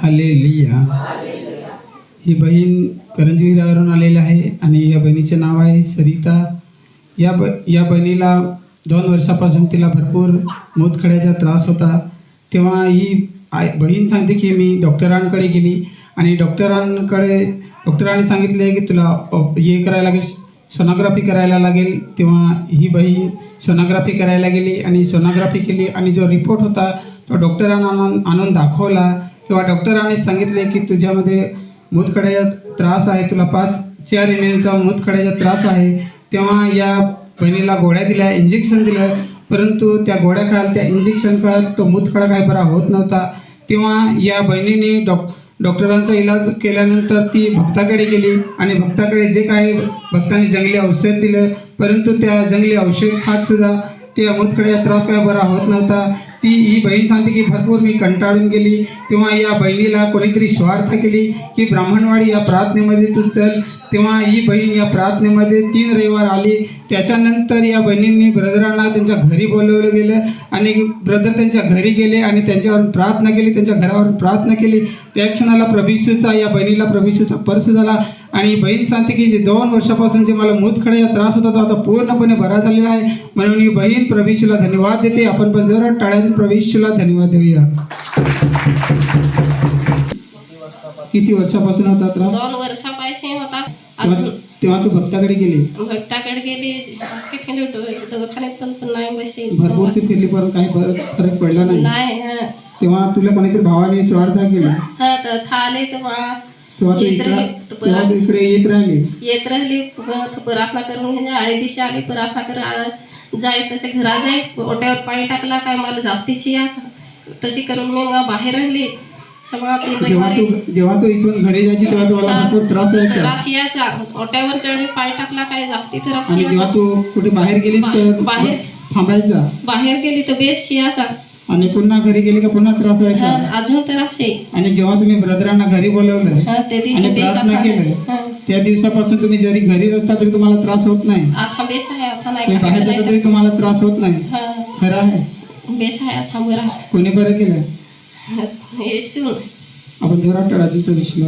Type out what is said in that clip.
Hallelujah. ही बहीण करंजी विरावरून आलेली आहे आणि या बहिणीचे नाव आहे सरिता. या बहिणीला 2 वर्षापासून तिला भरपूर मूतखड्याचा त्रास होता. तेव्हा ही बहीण सांगते की मी डॉक्टरांकडे गेली आणि डॉक्टरांनी सांगितले की तुला हे करायला लागेल, सोनोग्राफी करायला लागेल. तेव्हा ही बहीण सोनोग्राफी करायला गेली आणि सोनोग्राफी केली आणि जो रिपोर्ट होता तो डॉक्टरांना आणून दाखवला. तेव्हा डॉक्टरांनी सांगितले की तुझ्यामध्ये मूतखड्याचा त्रास आहे, तुला 4 MM मूतखड्याचा त्रास आहे. तेव्हा या बहिणीला गोळ्या दिल्या, इंजेक्शन दिलं, परंतु त्या गोळ्या खाल, त्या इंजेक्शन खाल तो मूतखडा काही बरा होत नव्हता. तेव्हा या बहिणीने डॉक्टरांचा इलाज केल्यानंतर ती भक्ताकडे गेली आणि भक्ताकडे जे काही भक्तांनी जंगली औषध दिलं, परंतु त्या जंगली औषध खातसुद्धा त्या मूतखड्याचा त्रास काय बरा होत नव्हता. ही बहीण सांगते की भरपूर मी कंटाळून गेली. तेव्हा या बहिणीला कोणीतरी स्वार्थ केली की ब्राह्मणवाडी या प्रार्थनेमध्ये तू चल. तेव्हा ही बहीण या प्रार्थनेमध्ये 3 रविवार आली. त्याच्यानंतर या बहिणींनी ब्रदरांना त्यांच्या घरी बोलवलं गेलं आणि ब्रदर त्यांच्या घरी गेले आणि त्यांच्यावर प्रार्थना केली, त्यांच्या घरावर प्रार्थना केली. त्या क्षणाला या बहिणीला प्रभूचा स्पर्श झाला आणि बहीण सांगते की 2 वर्षापासून जे मला मूतखड्याचा त्रास होता तो आता पूर्णपणे बरा झालेला आहे. म्हणून ही बहीण प्रभूला धन्यवाद देते. आपण पण जोरात टाळ्यातून प्रभूला धन्यवाद देऊया. किती वर्षापासून होता त्रास? 2 वर्षापासून होता. तेव्हा तू भक्ताकडे गेली? भक्ताकडे गेली, दवाखान्यात पण नाही बसली. भरपूर ती फिरली पण काही फरक पडला नाही. तेव्हा तुला कोणीतरी भावाने स्वार्थ केला. तेव्हा तू इकडे येत राहिली. प्रार्थना करून आळे दिवशी आली, प्रार्थना कर जाय तसे घरा जाय, ओट्यावर पाणी टाकला काय मला जास्तीची तशी करून मी बाहेर राहिली. जेव्हा तू इथून घरी जायची तेव्हा तुम्हाला भरपूर त्रास यायचा. ओट्यावर चढ पाय टाकला काय जास्ती त्रास. आणि जेव्हा तू कुठे बाहेर गेलीस तर बाहेर थांबायचा, बाहेर गेली तर बेस यायचा आणि पुन्हा घरी गेली का पुन्हा त्रास व्हायचा. अजून त्रास आहे. आणि जेव्हा तुम्ही ब्रदरांना घरी बोलवलं आणि प्रार्थना केलं त्या दिवसापासून तुम्ही जरी घरी असता तरी तुम्हाला त्रास होत नाही. आता बेस आहे, आता नाही. तुम्ही बाहेर जाता तरी तुम्हाला त्रास होत नाही. खरं आहे, बेस आहे, आता बरं. कोणी बरं केलं? येशू. आपण जोरात टाळायचं विषय